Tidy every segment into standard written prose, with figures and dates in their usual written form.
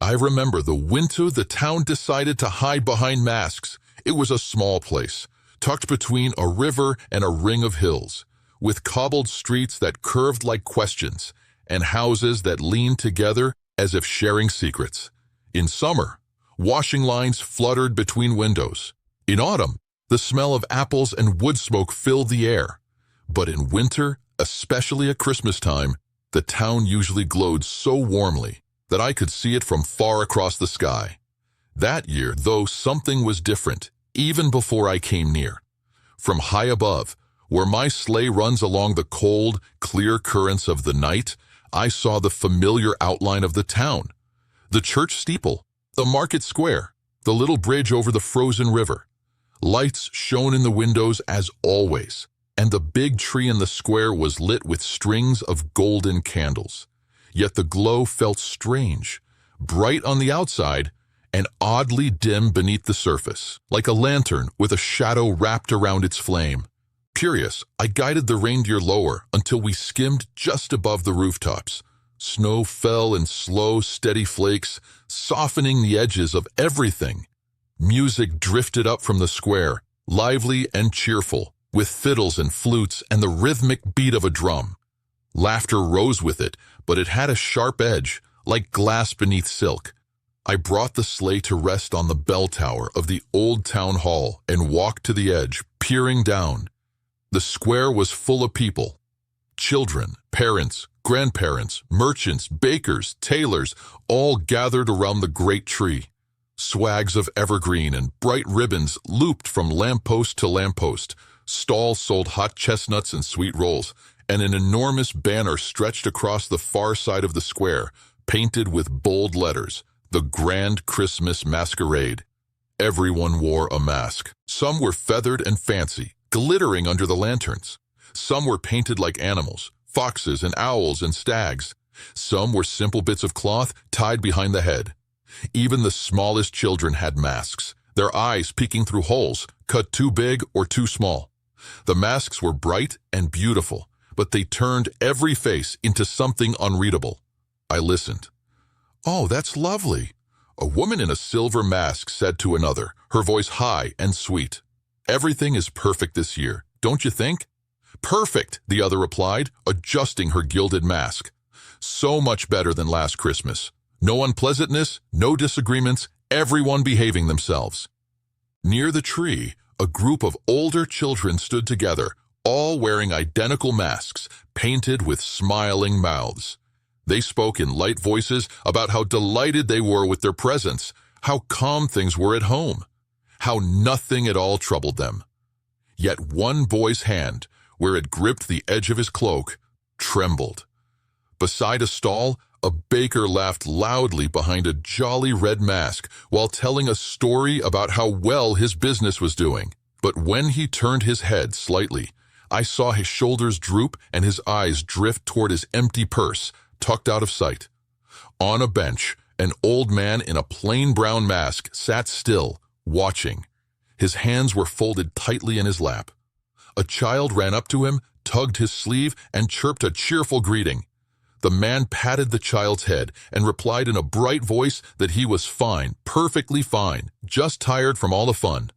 I remember the winter the town decided to hide behind masks. It was a small place, tucked between a river and a ring of hills, with cobbled streets that curved like questions, and houses that leaned together as if sharing secrets. In summer, washing lines fluttered between windows. In autumn, the smell of apples and wood smoke filled the air. But in winter, especially at Christmas time, the town usually glowed so warmly that I could see it from far across the sky. That year, though, something was different, even before I came near. From high above, where my sleigh runs along the cold, clear currents of the night, I saw the familiar outline of the town. The church steeple, the market square, the little bridge over the frozen river. Lights shone in the windows as always, and the big tree in the square was lit with strings of golden candles. Yet the glow felt strange, bright on the outside and oddly dim beneath the surface, like a lantern with a shadow wrapped around its flame. Curious, I guided the reindeer lower until we skimmed just above the rooftops. Snow fell in slow, steady flakes, softening the edges of everything. Music drifted up from the square, lively and cheerful, with fiddles and flutes and the rhythmic beat of a drum. Laughter rose with it, but it had a sharp edge, like glass beneath silk. I brought the sleigh to rest on the bell tower of the old town hall and walked to the edge, peering down. The square was full of people. Children, parents, grandparents, merchants, bakers, tailors, all gathered around the great tree. Swags of evergreen and bright ribbons looped from lamppost to lamppost. Stalls sold hot chestnuts and sweet rolls, and an enormous banner stretched across the far side of the square, painted with bold letters, "The Grand Christmas Masquerade." Everyone wore a mask. Some were feathered and fancy, glittering under the lanterns. Some were painted like animals, foxes and owls and stags. Some were simple bits of cloth tied behind the head. Even the smallest children had masks, their eyes peeking through holes, cut too big or too small. The masks were bright and beautiful, but they turned every face into something unreadable. I listened. "Oh, that's lovely," a woman in a silver mask said to another, her voice high and sweet. "Everything is perfect this year, don't you think?" "Perfect," the other replied, adjusting her gilded mask. "So much better than last Christmas. No unpleasantness, no disagreements, everyone behaving themselves." Near the tree, a group of older children stood together, all wearing identical masks, painted with smiling mouths. They spoke in light voices about how delighted they were with their presents, how calm things were at home, how nothing at all troubled them. Yet one boy's hand, where it gripped the edge of his cloak, trembled. Beside a stall, a baker laughed loudly behind a jolly red mask while telling a story about how well his business was doing. But when he turned his head slightly, I saw his shoulders droop and his eyes drift toward his empty purse, tucked out of sight. On a bench, an old man in a plain brown mask sat still, watching. His hands were folded tightly in his lap. A child ran up to him, tugged his sleeve, and chirped a cheerful greeting. The man patted the child's head and replied in a bright voice that he was fine, perfectly fine, just tired from all the fun.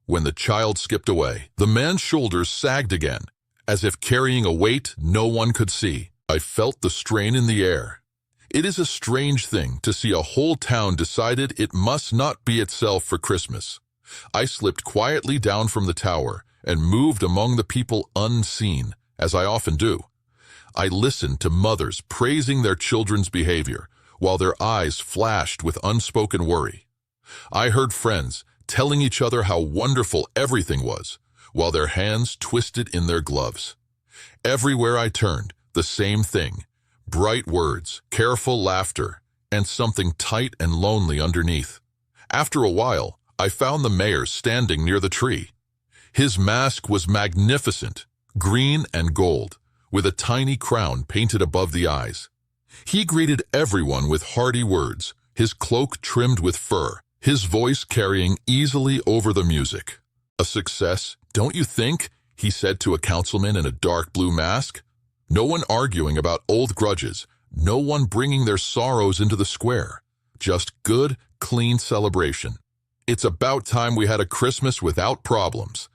When the child skipped away, the man's shoulders sagged again, as if carrying a weight no one could see. I felt the strain in the air. It is a strange thing to see a whole town decided it must not be itself for Christmas. I slipped quietly down from the tower and moved among the people unseen, as I often do. I listened to mothers praising their children's behavior, while their eyes flashed with unspoken worry. I heard friends telling each other how wonderful everything was, while their hands twisted in their gloves. Everywhere I turned, the same thing: bright words, careful laughter, and something tight and lonely underneath. After a while, I found the mayor standing near the tree. His mask was magnificent, green and gold, with a tiny crown painted above the eyes. He greeted everyone with hearty words, his cloak trimmed with fur, his voice carrying easily over the music. "A success, don't you think?" he said to a councilman in a dark blue mask. No one arguing about old grudges, no one bringing their sorrows into the square. Just good, clean celebration. It's about time we had a Christmas without problems.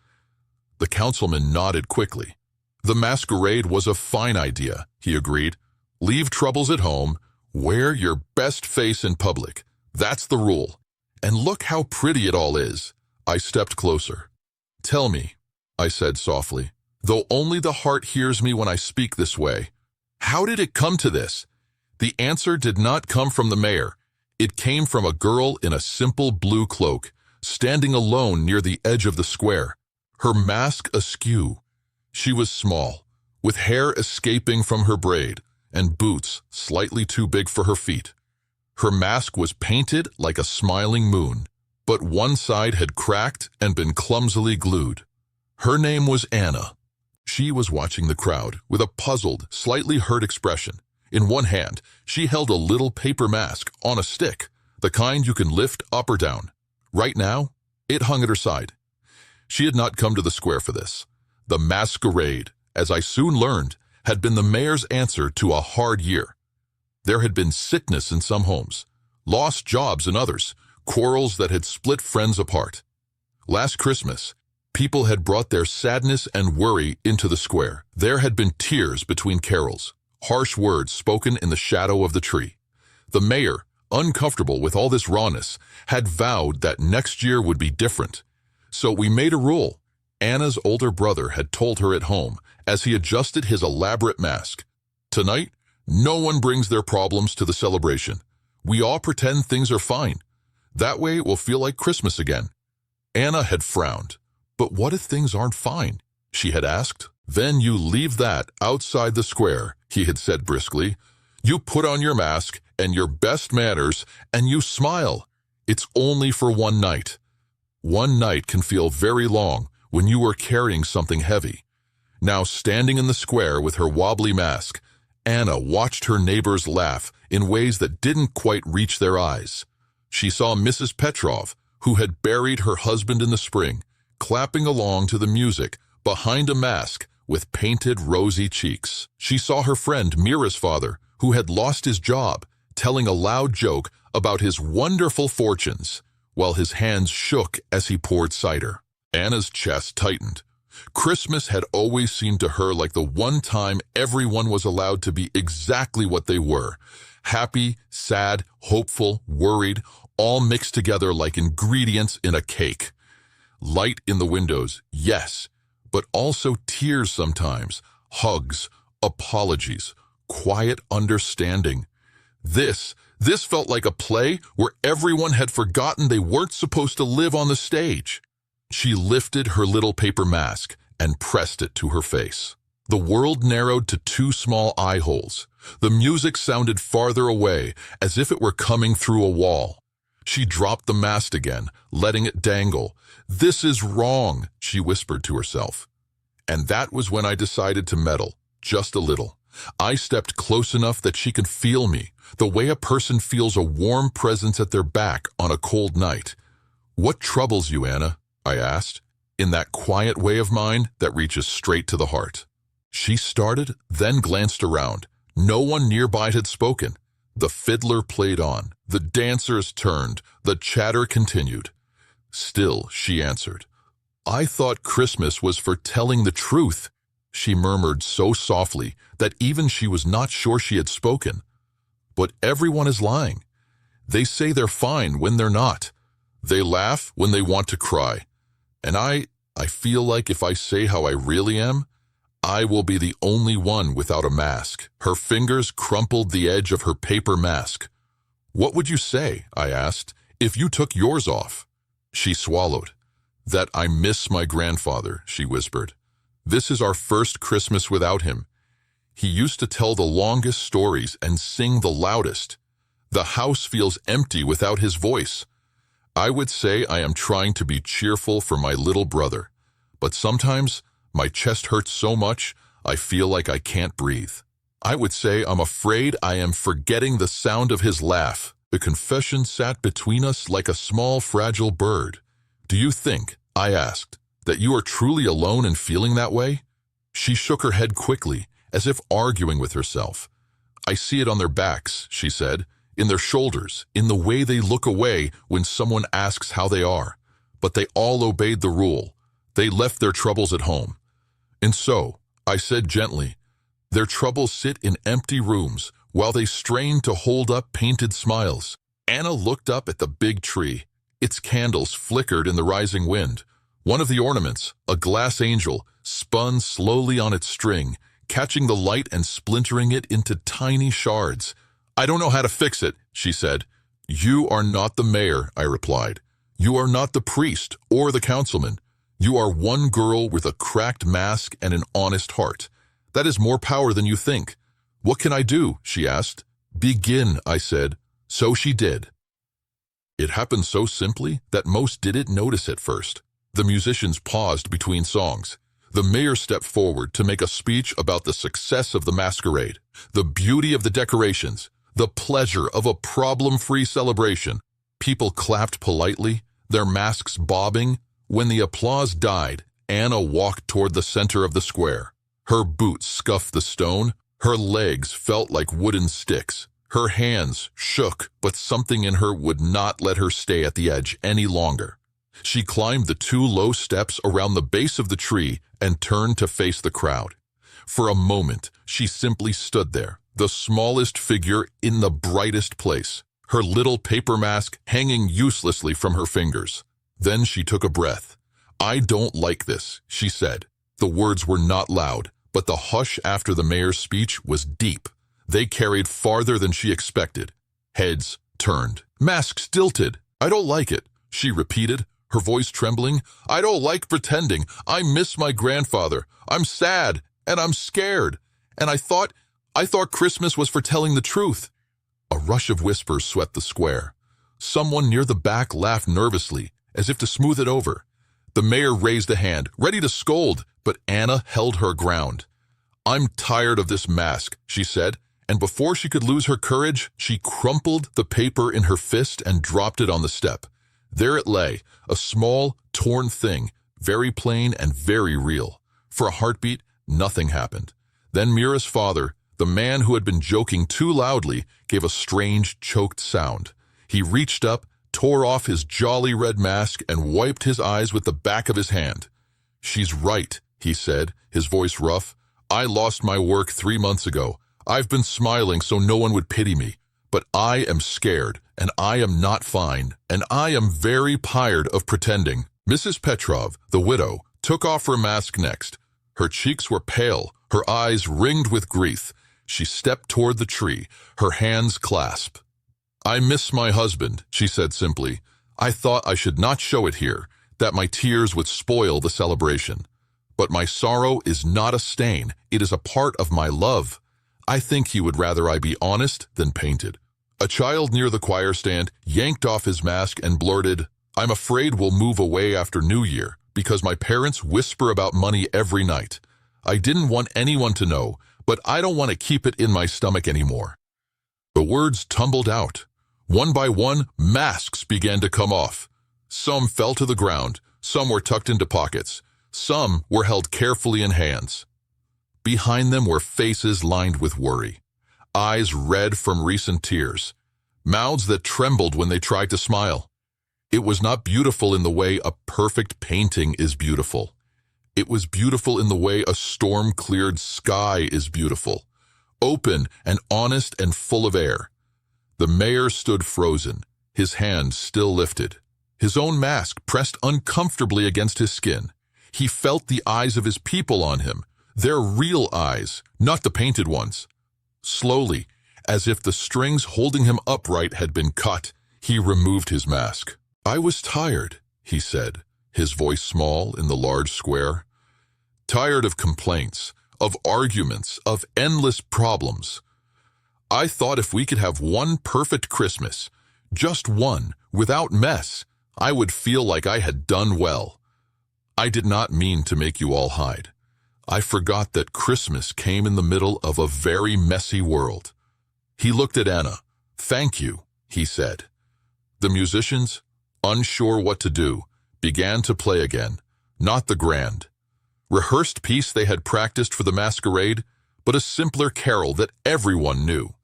The councilman nodded quickly. The masquerade was a fine idea, he agreed. Leave troubles at home, wear your best face in public. That's the rule. And look how pretty it all is. I stepped closer. Tell me, I said softly, though only the heart hears me when I speak this way. How did it come to this? The answer did not come from the mayor. It came from a girl in a simple blue cloak, standing alone near the edge of the square, her mask askew. She was small, with hair escaping from her braid, and boots slightly too big for her feet. Her mask was painted like a smiling moon, but one side had cracked and been clumsily glued. Her name was Anna. She was watching the crowd with a puzzled, slightly hurt expression. In one hand, she held a little paper mask on a stick, the kind you can lift up or down. Right now, it hung at her side. She had not come to the square for this. The masquerade, as I soon learned, had been the mayor's answer to a hard year. There had been sickness in some homes, lost jobs in others, quarrels that had split friends apart. Last Christmas, people had brought their sadness and worry into the square. There had been tears between carols, harsh words spoken in the shadow of the tree. The mayor, uncomfortable with all this rawness, had vowed that next year would be different. So we made a rule. Anna's older brother had told her at home as he adjusted his elaborate mask. Tonight, no one brings their problems to the celebration. We all pretend things are fine. That way it will feel like Christmas again. Anna had frowned. But what if things aren't fine? She had asked. Then you leave that outside the square, he had said briskly. You put on your mask and your best manners and you smile. It's only for one night. One night can feel very long when you are carrying something heavy. Now standing in the square with her wobbly mask, Anna watched her neighbors laugh in ways that didn't quite reach their eyes. She saw Mrs. Petrov, who had buried her husband in the spring, clapping along to the music behind a mask with painted rosy cheeks. She saw her friend Mira's father, who had lost his job, telling a loud joke about his wonderful fortunes, while his hands shook as he poured cider. Anna's chest tightened. Christmas had always seemed to her like the one time everyone was allowed to be exactly what they were. Happy, sad, hopeful, worried, all mixed together like ingredients in a cake. Light in the windows, yes, but also tears sometimes, hugs, apologies, quiet understanding. This felt like a play where everyone had forgotten they weren't supposed to live on the stage. She lifted her little paper mask and pressed it to her face. The world narrowed to 2 small eye holes. The music sounded farther away, as if it were coming through a wall. She dropped the mask again, letting it dangle. This is wrong, she whispered to herself. And that was when I decided to meddle, just a little. I stepped close enough that she could feel me, the way a person feels a warm presence at their back on a cold night. What troubles you, Anna? I asked, in that quiet way of mine that reaches straight to the heart. She started, then glanced around. No one nearby had spoken. The fiddler played on. The dancers turned. The chatter continued. Still, she answered. I thought Christmas was for telling the truth, she murmured so softly that even she was not sure she had spoken. But everyone is lying. They say they're fine when they're not. They laugh when they want to cry. And I feel like if I say how I really am, I will be the only one without a mask. Her fingers crumpled the edge of her paper mask. What would you say, I asked, if you took yours off? She swallowed. That I miss my grandfather, she whispered. This is our first Christmas without him. He used to tell the longest stories and sing the loudest. The house feels empty without his voice. I would say I am trying to be cheerful for my little brother, but sometimes my chest hurts so much I feel like I can't breathe. I would say I'm afraid I am forgetting the sound of his laugh. The confession sat between us like a small, fragile bird. Do you think, I asked, that you are truly alone in feeling that way? She shook her head quickly, as if arguing with herself. I see it on their backs, she said. in their shoulders, in the way they look away when someone asks how they are. But they all obeyed the rule. They left their troubles at home. And so, I said gently, their troubles sit in empty rooms while they strain to hold up painted smiles. Anna looked up at the big tree. Its candles flickered in the rising wind. One of the ornaments, a glass angel, spun slowly on its string, catching the light and splintering it into tiny shards. "I don't know how to fix it," she said. "You are not the mayor," I replied. "You are not the priest or the councilman. You are one girl with a cracked mask and an honest heart. That is more power than you think." "What can I do?" she asked. "Begin," I said. So she did. It happened so simply that most didn't notice at first. The musicians paused between songs. The mayor stepped forward to make a speech about the success of the masquerade, the beauty of the decorations, the pleasure of a problem-free celebration. People clapped politely, their masks bobbing. When the applause died, Anna walked toward the center of the square. Her boots scuffed the stone. Her legs felt like wooden sticks. Her hands shook, but something in her would not let her stay at the edge any longer. She climbed the 2 low steps around the base of the tree and turned to face the crowd. For a moment, she simply stood there, the smallest figure in the brightest place, her little paper mask hanging uselessly from her fingers. Then she took a breath. "I don't like this," she said. The words were not loud, but the hush after the mayor's speech was deep. They carried farther than she expected. Heads turned. Masks tilted. "I don't like it," she repeated, her voice trembling. "I don't like pretending. I miss my grandfather. I'm sad, and I'm scared. And I thought Christmas was for telling the truth." A rush of whispers swept the square. Someone near the back laughed nervously, as if to smooth it over. The mayor raised a hand, ready to scold, but Anna held her ground. "I'm tired of this mask," she said, and before she could lose her courage, she crumpled the paper in her fist and dropped it on the step. There it lay, a small, torn thing, very plain and very real. For a heartbeat, nothing happened. Then Mira's father, the man who had been joking too loudly, gave a strange, choked sound. He reached up, tore off his jolly red mask, and wiped his eyes with the back of his hand. "She's right," he said, his voice rough. "I lost my work 3 months ago. I've been smiling so no one would pity me. But I am scared, and I am not fine, and I am very tired of pretending." Mrs. Petrov, the widow, took off her mask next. Her cheeks were pale, her eyes ringed with grief. She stepped toward the tree, her hands clasped. "I miss my husband," she said simply. "I thought I should not show it here, that my tears would spoil the celebration. But my sorrow is not a stain, it is a part of my love. I think he would rather I be honest than painted." A child near the choir stand yanked off his mask and blurted, "I'm afraid we'll move away after New Year, because my parents whisper about money every night. I didn't want anyone to know, but I don't want to keep it in my stomach anymore." The words tumbled out. One by one, masks began to come off. Some fell to the ground, some were tucked into pockets, some were held carefully in hands. Behind them were faces lined with worry, eyes red from recent tears, mouths that trembled when they tried to smile. It was not beautiful in the way a perfect painting is beautiful. It was beautiful in the way a storm-cleared sky is beautiful, open and honest and full of air. The mayor stood frozen, his hand still lifted, his own mask pressed uncomfortably against his skin. He felt the eyes of his people on him, their real eyes, not the painted ones. Slowly, as if the strings holding him upright had been cut, he removed his mask. "I was tired," he said, his voice small in the large square. "Tired of complaints, of arguments, of endless problems. I thought if we could have one perfect Christmas, just one, without mess, I would feel like I had done well. I did not mean to make you all hide. I forgot that Christmas came in the middle of a very messy world." He looked at Anna. "Thank you," he said. The musicians, unsure what to do, began to play again, not the grand, rehearsed piece they had practiced for the masquerade, but a simpler carol that everyone knew.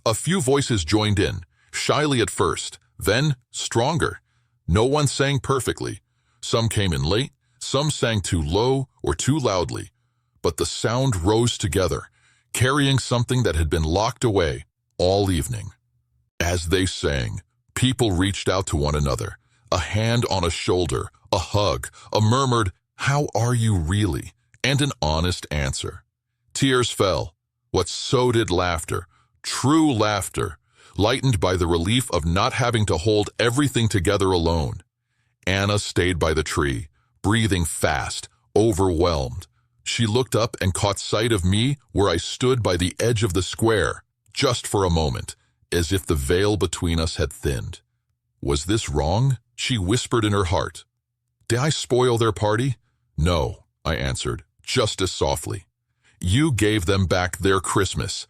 A few voices joined in, Shyly at first, then stronger. No one sang perfectly. Some came in late, some sang too low or too loudly. But the sound rose together, carrying something that had been locked away all evening. As they sang, people reached out to one another, a hand on a shoulder, a hug, a murmured, "How are you really?" and an honest answer. Tears fell, what so did laughter, true laughter, lightened by the relief of not having to hold everything together alone. Anna stayed by the tree, breathing fast, overwhelmed. She looked up and caught sight of me where I stood by the edge of the square, just for a moment, as if the veil between us had thinned. Was this wrong? She whispered in her heart. Did I spoil their party? No, I answered, just as softly. You gave them back their Christmas.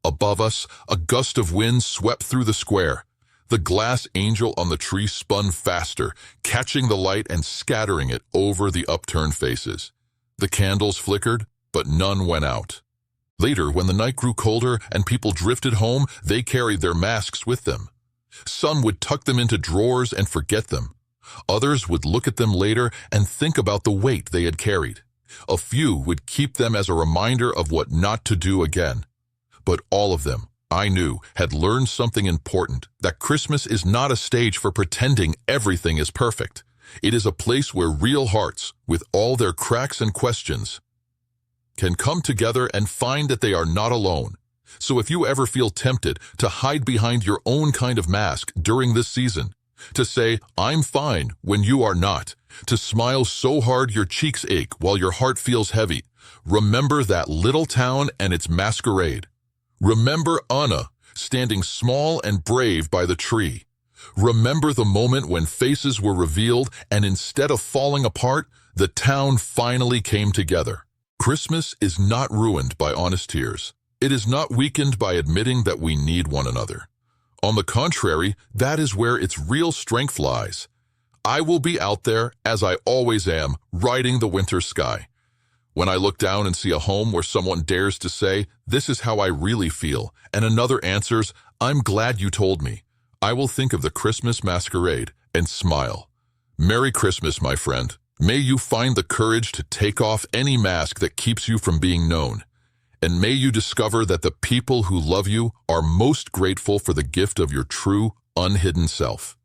Above us, a gust of wind swept through the square. The glass angel on the tree spun faster, catching the light and scattering it over the upturned faces. The candles flickered, but none went out. Later, when the night grew colder and people drifted home, they carried their masks with them. Some would tuck them into drawers and forget them. Others would look at them later and think about the weight they had carried. A few would keep them as a reminder of what not to do again. But all of them, I knew, had learned something important, that Christmas is not a stage for pretending everything is perfect. It is a place where real hearts, with all their cracks and questions, can come together and find that they are not alone. So if you ever feel tempted to hide behind your own kind of mask during this season, to say, "I'm fine," when you are not, to smile so hard your cheeks ache while your heart feels heavy, remember that little town and its masquerade. Remember Anna, standing small and brave by the tree. Remember the moment when faces were revealed and instead of falling apart, the town finally came together. Christmas is not ruined by honest tears. It is not weakened by admitting that we need one another. On the contrary, that is where its real strength lies. I will be out there, as I always am, riding the winter sky. When I look down and see a home where someone dares to say, "This is how I really feel," and another answers, "I'm glad you told me," I will think of the Christmas Masquerade and smile. Merry Christmas, my friend. May you find the courage to take off any mask that keeps you from being known. And may you discover that the people who love you are most grateful for the gift of your true, unhidden self.